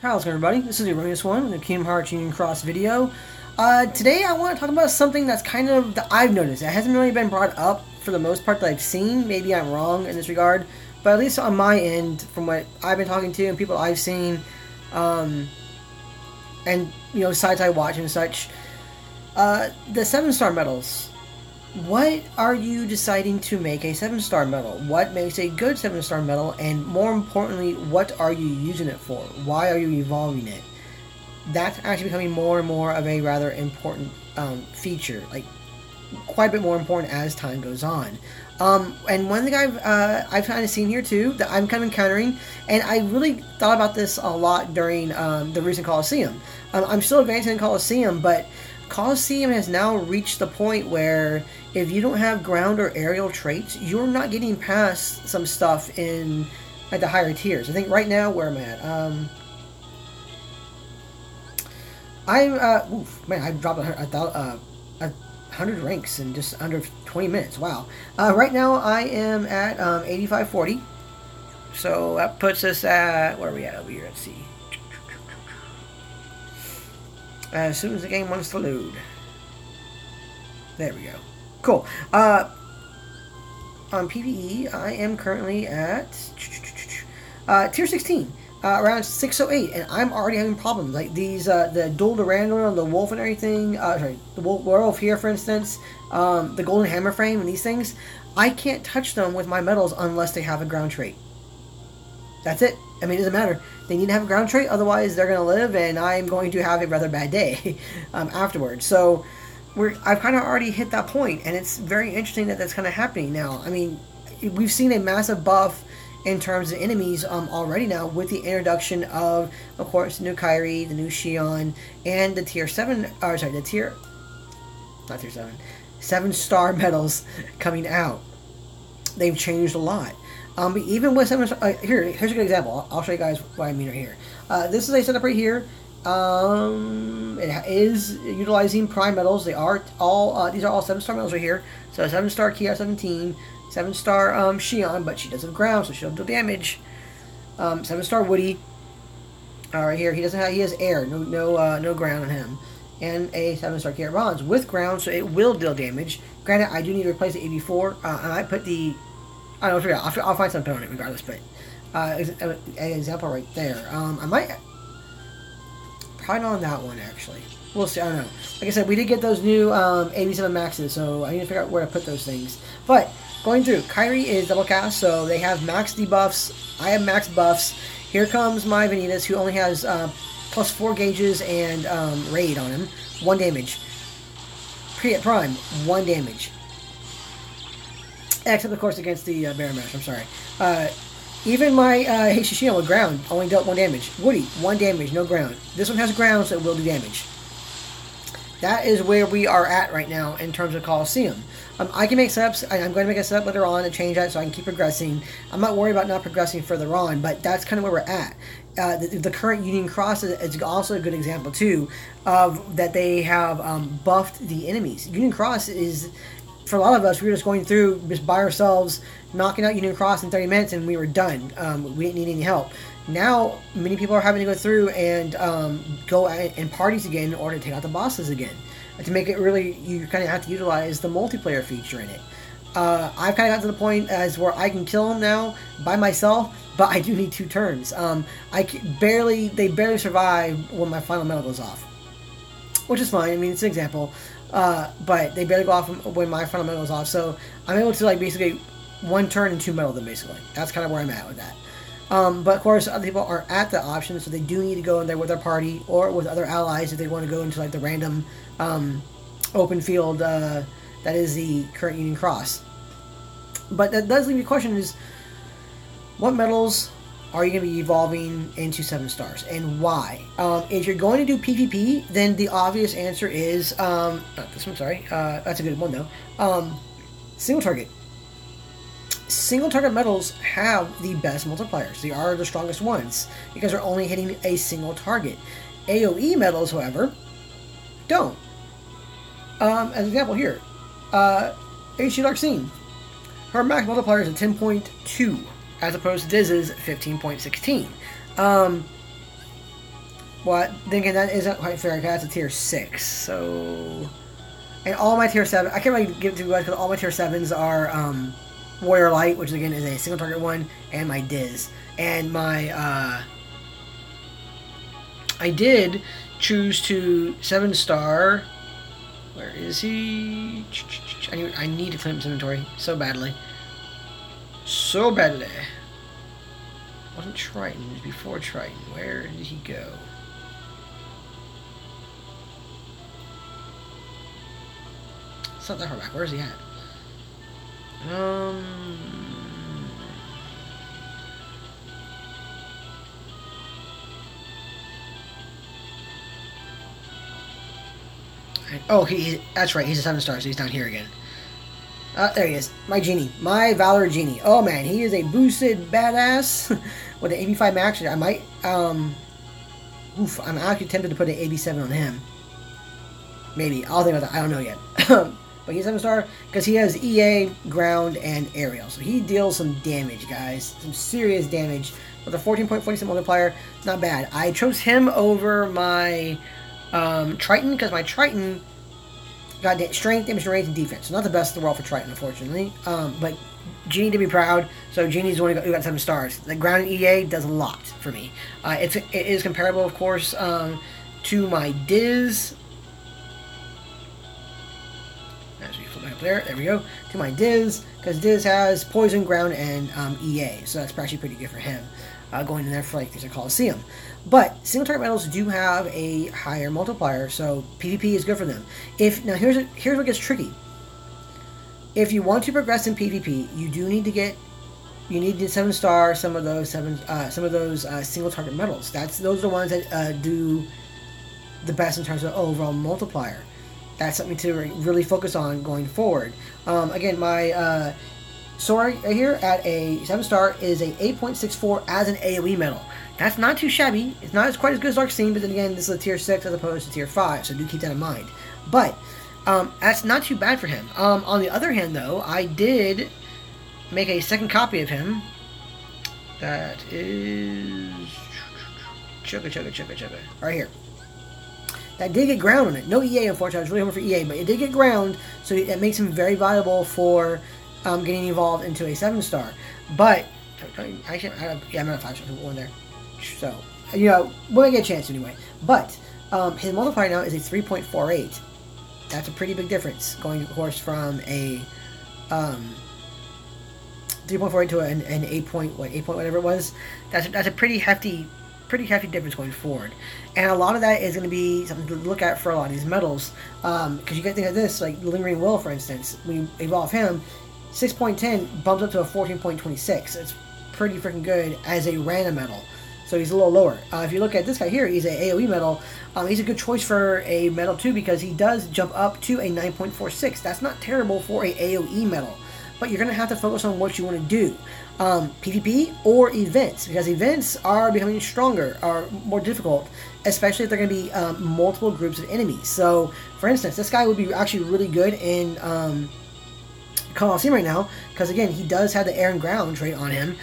How's it going, everybody? This is the Erroneous One, the Kingdom Hearts Union Cross video. Today I want to talk about something that's kind of, that I've noticed. It hasn't really been brought up for the most part that I've seen. Maybe I'm wrong in this regard, but at least on my end, from what I've been talking to and people I've seen, and, you know, sites I watch and such, the 7-star medals. What are you deciding to make a 7-star medal? What makes a good 7-star medal? And more importantly, what are you using it for? Why are you evolving it? That's actually becoming more and more of a rather important feature. Like, quite a bit more important as time goes on. And one thing I've kind of seen here too, that I'm kind of encountering, and I really thought about this a lot during the recent Coliseum. I'm still advancing in Coliseum, but Coliseum has now reached the point where if you don't have ground or aerial traits, you're not getting past some stuff at the higher tiers. I think right now, where am I at? Man, I dropped 100 ranks in just under 20 minutes. Wow. Right now I am at 8540. So that puts us at, where are we at over here? Let's see. As soon as the game wants to load. There we go. Cool. On PvE, I am currently at tier 16, around 608, and I'm already having problems. Like these, the Duel Durandal, the Wolf and everything, sorry, the Werewolf here, for instance, the Golden Hammer Frame and these things, I can't touch them with my medals unless they have a ground trait. That's it. I mean, it doesn't matter. They need to have a ground trait, otherwise they're going to live, and I'm going to have a rather bad day afterwards. So I've kind of already hit that point, and it's very interesting that that's kind of happening now. I mean, we've seen a massive buff in terms of enemies already now with the introduction of course, the new Kairi, the new Xion, and the tier 7, or sorry, not tier 7, 7-star medals coming out. They've changed a lot. But even with 7-star, here's a good example. I'll show you guys what I mean right here. This is a setup right here. It is utilizing prime medals. They are all these are all 7-star medals right here. So 7-star Kia 17, 7-star Xion, but she does have ground, so she'll do damage. 7-star Woody. Right here, he has air, no ground on him, and a 7-star Kia Bronze with ground, so it will deal damage. Granted, I do need to replace the 84. I might put the, I don't know, I'll find something on it regardless, but an example right there. I might. Probably not on that one, actually. We'll see. I don't know. Like I said, we did get those new 87 maxes, so I need to figure out where to put those things. But, going through, Kairi is double cast, so they have max debuffs. I have max buffs. Here comes my Vanitas, who only has plus 4 gauges and raid on him. 1 damage. Prime, 1 damage. Except, of course, against the Baron Mash, I'm sorry. Even my Xion with ground only dealt 1 damage. Woody, 1 damage, no ground. This one has ground, so it will do damage. That is where we are at right now in terms of Coliseum. I can make setups. I'm going to make a setup later on and change that so I can keep progressing. I'm not worried about not progressing further on, but that's kind of where we're at. The current Union Cross is also a good example, too, of that they have buffed the enemies. Union Cross is, for a lot of us, we were just going through just by ourselves, knocking out Union Cross in 30 minutes, and we were done. We didn't need any help. Now, many people are having to go through and go in parties again in order to take out the bosses again. To make it really, you kind of have to utilize the multiplayer feature in it. I've kind of gotten to the point as where I can kill them now by myself, but I do need 2 turns. They barely survive when my final medal goes off, which is fine. I mean, it's an example. But they barely go off when my final medal goes off, so I'm able to, like, basically 1 turn and 2 medal them, basically. That's kind of where I'm at with that. But of course, other people aren't at the option, so they do need to go in there with their party or with other allies if they want to go into, like, the random open field that is the current Union Cross. But that does leave the question is, what medals are you going to be evolving into 7 stars, and why? If you're going to do PvP, then the obvious answer is, not this one, sorry, that's a good one though, single target. Single target medals have the best multipliers. They are the strongest ones, because they're only hitting a single target. AOE medals, however, don't. As an example here, HG Larxene. Her max multiplier is a 10.2. as opposed to Diz's 15.16. Well, then again, that isn't quite fair. That's a tier 6, so... And all my tier 7... I can't really give it to you guys because all my tier 7s are Warrior Light, which again is a single target one, and my Diz. And my... I did choose to 7-star... Where is he? I need to clean up his inventory so badly. So badly. It wasn't Triton, it was before Triton. Where did he go? It's not that far back. Where is he at? Oh, that's right. He's a 7-star, so he's down here again. There he is. My Genie. My Valor Genie. Oh, man. He is a boosted badass with an 85 max. I might... I'm actually tempted to put an 87 on him. Maybe. I'll think about that. I don't know yet. But he's 7-star because he has EA, ground, and aerial. So he deals some damage, guys. Some serious damage. With a 14.47 multiplier. Not bad. I chose him over my... Triton, because my Triton got strength, damage, range, and defense. So not the best in the world for Triton, unfortunately. But Genie to be proud. So Genie's the one who got 7 stars. The ground and EA does a lot for me. It is comparable, of course, to my Diz. As we flip up there we go. To my Diz, because Diz has poison, ground, and EA. So that's actually pretty good for him. Going in there for like these are Coliseum. But single target medals do have a higher multiplier, so PvP is good for them. Now here's what gets tricky. If you want to progress in PvP, you do need to get 7-star some of those single target medals. Those are the ones that do the best in terms of overall multiplier. That's something to really focus on going forward. Again, my sword right here at a 7-star is a 8.64 as an AOE medal. That's not too shabby. It's not quite as good as Dark Scene, but then again, this is a tier 6 as opposed to tier 5, so do keep that in mind. But that's not too bad for him. On the other hand, though, I did make a second copy of him. That is... Chugga. Right here. That did get ground on it. No EA, unfortunately. I was really hoping for EA, but it did get ground, so it makes him very valuable for getting evolved into a 7-star. But, actually, I'm at a 5-star one there. So, we'll get a chance anyway. But, his multiplier now is a 3.48. That's a pretty big difference, going, of course, from a 3.48 to an 8 point whatever it was. That's a pretty hefty difference going forward. And a lot of that is going to be something to look at for a lot of these medals. Because you get things like this, like Lingering Will, for instance. We evolve him, 6.10 bumps up to a 14.26. It's pretty freaking good as a random medal. So he's a little lower. If you look at this guy here, he's an AOE medal. He's a good choice for a medal too because he does jump up to a 9.46. That's not terrible for a AOE medal. But you're going to have to focus on what you want to do. PvP or events, because events are becoming stronger, are more difficult, especially if they're going to be multiple groups of enemies. So, for instance, this guy would be actually really good in Coliseum right now, because again, he does have the air and ground trait on him.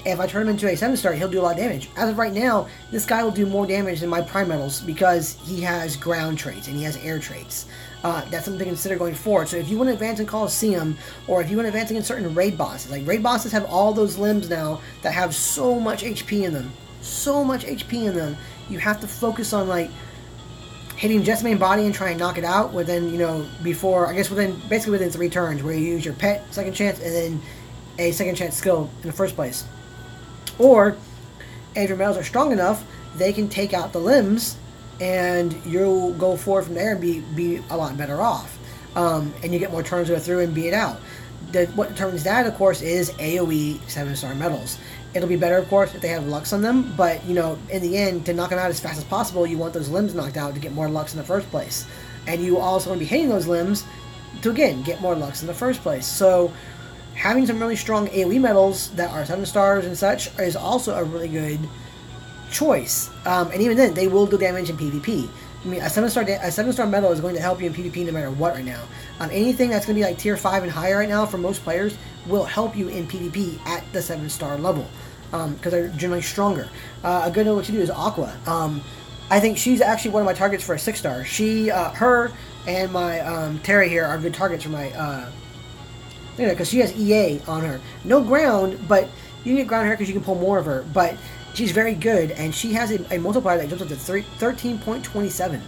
If I turn him into a 7-star, he'll do a lot of damage. As of right now, this guy will do more damage than my prime medals because he has ground traits and he has air traits. That's something to consider going forward. So if you want to advance in Coliseum, or if you want to advance in certain raid bosses, like raid bosses have all those limbs now that have so much HP in them. So much HP in them. You have to focus on like hitting just main body and try and knock it out within, basically within 3 turns, where you use your pet second chance and then a second chance skill in the first place. Or if your medals are strong enough, they can take out the limbs and you'll go forward from there and be a lot better off. And you get more turns to go through and beat it out. What determines that, of course, is AOE 7-star medals. It'll be better, of course, if they have Lux on them, but, in the end, to knock them out as fast as possible, you want those limbs knocked out to get more Lux in the first place. And you also want to be hitting those limbs to, again, get more Lux in the first place. So, having some really strong AOE medals that are 7-stars and such is also a really good choice. And even then, they will do damage in PvP. I mean, a 7-star medal is going to help you in PvP no matter what right now. Anything that's going to be like tier 5 and higher right now for most players will help you in PvP at the 7-star level. because they're generally stronger. A good one to do is Aqua. I think she's actually one of my targets for a 6-star. Her and my Terry here are good targets for my, because she has EA on her. No ground, but you can get ground on her because you can pull more of her. But she's very good, and she has a multiplier that jumps up to 13.27.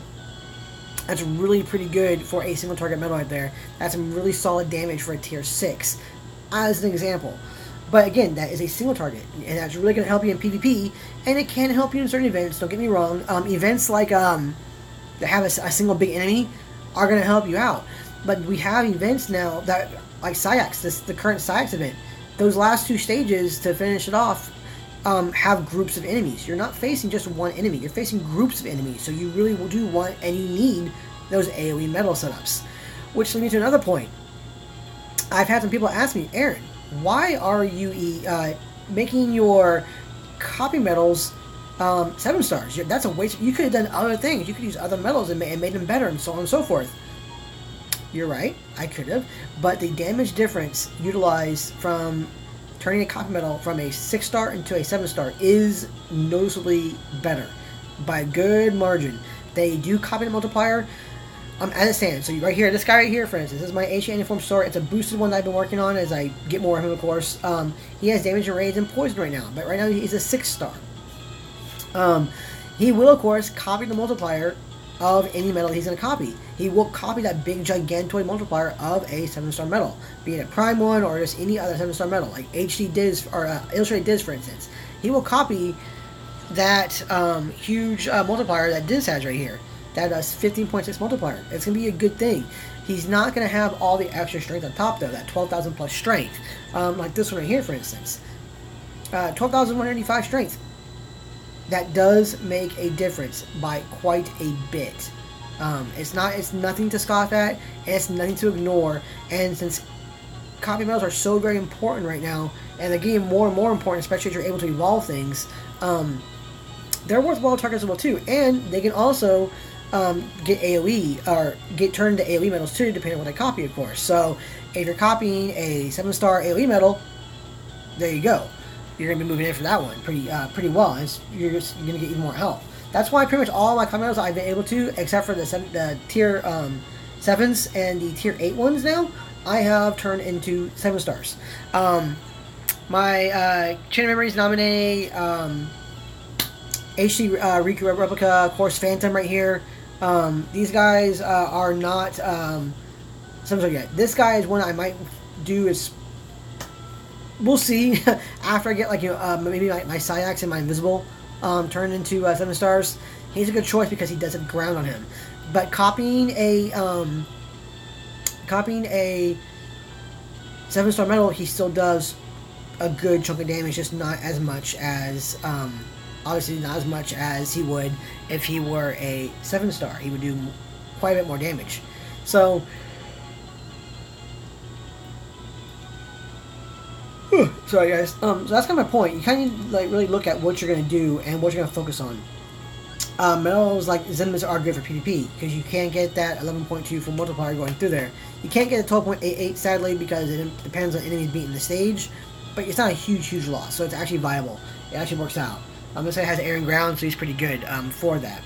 That's really pretty good for a single target medal right there. That's some really solid damage for a tier 6, as an example. But again, that is a single target, and that's really going to help you in PvP, and it can help you in certain events, don't get me wrong. Events like that have a single big enemy are going to help you out. But we have events now that, like Syax, the current Syax event, those last 2 stages to finish it off have groups of enemies. You're not facing just one enemy, you're facing groups of enemies, so you really do want and you need those AOE medal setups. Which leads me to another point. I've had some people ask me, Aaron, why are you making your copy medals 7 stars? That's a waste. You could have done other things. You could use other medals and made them better, and so on and so forth. You're right, I could have, but the damage difference utilized from turning a copy medal from a 6-star into a 7-star is noticeably better by a good margin. They do copy the multiplier as it stands. So right here, this guy right here, for instance, this is my HA uniform sword. It's a boosted one that I've been working on as I get more of him, of course. He has damage and raids and poison right now, but right now he's a 6-star. He will, of course, copy the multiplier of any medal he's going to copy. He will copy that big gigantoid multiplier of a 7-star medal, be it a prime one or just any other 7-star medal, like HD Diz or Illustrated Diz, for instance. He will copy that huge multiplier that Diz has right here. That does 15.6 multiplier. It's going to be a good thing. He's not going to have all the extra strength on top, though, that 12,000 plus strength. Like this one right here, for instance. 12,185 strength. That does make a difference by quite a bit. It's nothing to scoff at, and it's nothing to ignore. And since copy medals are so very important right now, and they're getting more and more important, especially as you're able to evolve things, they're worthwhile targets as well too. And they can also get AOE, or get turned into AOE medals too, depending on what they copy, of course. So if you're copying a 7-star AOE medal, there you go. You're going to be moving in for that one pretty well, and you're going to get even more health. That's why pretty much all my copy medals I've been able to, except for the tier 7s and the tier 8 ones now, I have turned into 7 stars. My Chain of Memories nominee, HD Riku Replica, of course, Phantom right here. These guys are not 7-star yet. This guy is one I might do is... We'll see after I get maybe my Syax and my Invisible turned into 7 stars. He's a good choice because he does have ground on him. But copying a 7-star medal, he still does a good chunk of damage, just not as much as obviously not as much as he would if he were a 7-star. He would do quite a bit more damage. So. Sorry guys, so that's kind of my point. You kind of really look at what you're going to do and what you're going to focus on. Medals like Zenmas are good for PvP because you can't get that 11.2 for multiplier going through there. You can't get a 12.88 sadly because it depends on enemies beating the stage, but it's not a huge loss, so it's actually viable. It actually works out. This guy has air and ground, so he's pretty good for that.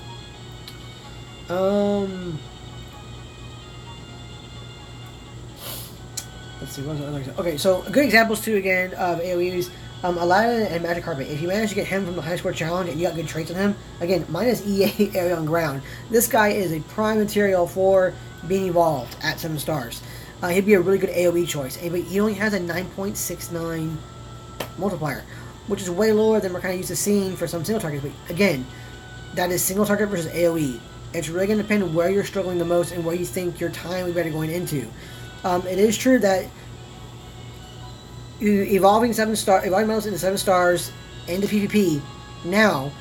Let's see, what's the other example? Okay, so good examples too again of AoEs. Aladdin and Magic Carpet. If you manage to get him from the high score challenge and you got good traits on him, again, minus EA area on ground. This guy is a prime material for being evolved at 7 stars. He'd be a really good AoE choice. He only has a 9.69 multiplier, which is way lower than we're kind of used to seeing for some single targets. But again, that is single target versus AoE. It's really going to depend on where you're struggling the most and where you think your time would be better going into. It is true that evolving medals into 7 stars into PvP now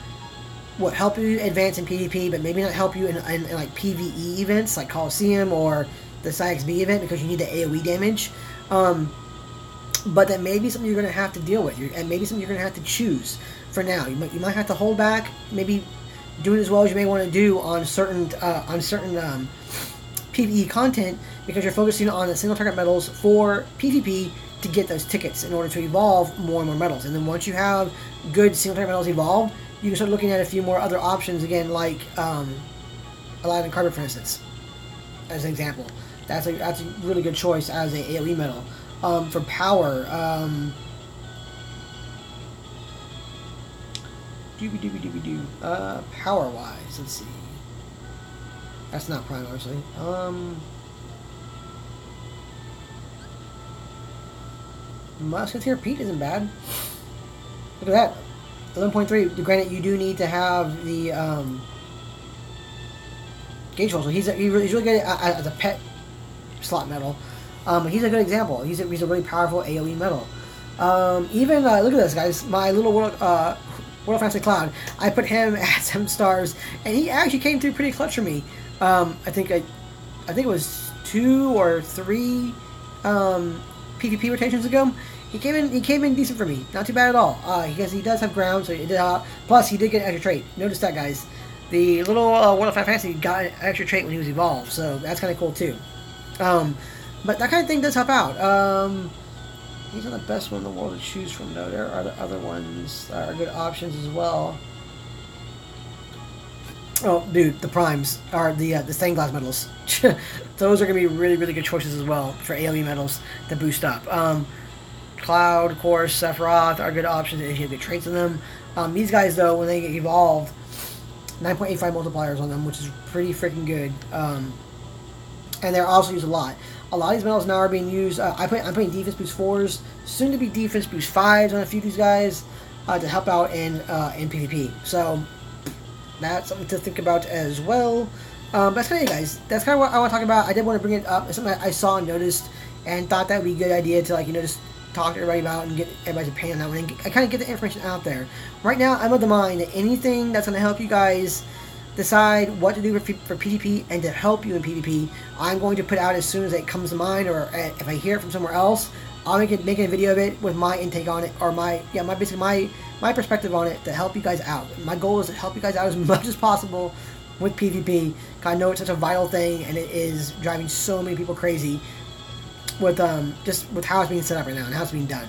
will help you advance in PvP, but maybe not help you in like PvE events like Coliseum or the CyXB event because you need the AoE damage. But that may be something you're going to have to deal with, and maybe something you're going to have to choose for now. You might have to hold back, maybe doing as well as you may want to do on certain PvE content because you're focusing on the single target medals for PvP to get those tickets in order to evolve more and more medals. And then once you have good single-player medals evolved, you can start looking at a few more other options again, like Aladdin Carpet, for instance, as an example. That's a really good choice as a AOE medal. For power, power-wise, let's see. That's not prime, obviously. Musketeer Pete isn't bad. Look at that. 11.3. Granted, you do need to have the gauge roll. So he's really good as a pet slot medal. He's a good example. He's a really powerful AOE medal. Even look at this, guys. My little World of Fantasy Cloud. I put him at 7 stars, and he actually came through pretty clutch for me. I think it was 2 or 3 PvP rotations ago. He came in decent for me. Not too bad at all. Because he does have ground, so he did. Plus, he did get an extra trait. Notice that, guys. The little World of Fantasy got an extra trait when he was evolved, so that's kind of cool too. But that kind of thing does help out. These are the best one in the world to choose from, though. There are the other ones that are good options as well. Oh, dude, the primes are the stained glass medals. Those are going to be really, really good choices as well for AOE medals to boost up. Cloud, of course, Sephiroth are good options if you have good traits in them. These guys, though, when they get evolved, 9.85 multipliers on them, which is pretty freaking good. And they're also used a lot. A lot of these medals now are being used. I'm putting defense boost 4s, soon to be defense boost 5s on a few of these guys to help out in PvP. So that's something to think about as well. That's kind of it, guys. That's kind of what I want to talk about. I did want to bring it up. It's something I saw and noticed, and thought that would be a good idea to, like, just talk to everybody about and get everybody's opinion on that one. And I kind of get the information out there. Right now, I'm of the mind that anything that's going to help you guys decide what to do for PvP and to help you in PvP, I'm going to put out as soon as it comes to mind, or if I hear it from somewhere else, I'll make a video of it with my intake on it, or my perspective on it to help you guys out. My goal is to help you guys out as much as possible with PvP. I know it's such a vital thing, and it is driving so many people crazy with just with how it's being set up right now and how it's being done.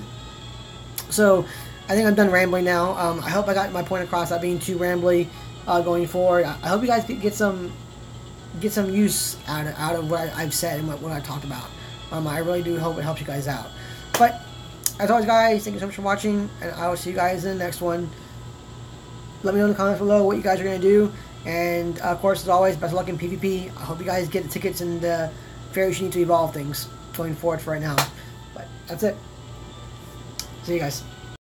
So I think I'm done rambling now. I hope I got my point across, not being too rambly going forward. I hope you guys get some use out of what I've said and what I talked about. I really do hope it helps you guys out. But as always, guys, thank you so much for watching, and I will see you guys in the next one. Let me know in the comments below what you guys are going to do. And, of course, as always, best of luck in PvP. I hope you guys get the tickets and the fairies you need to evolve things going forward for right now. But that's it. See you guys.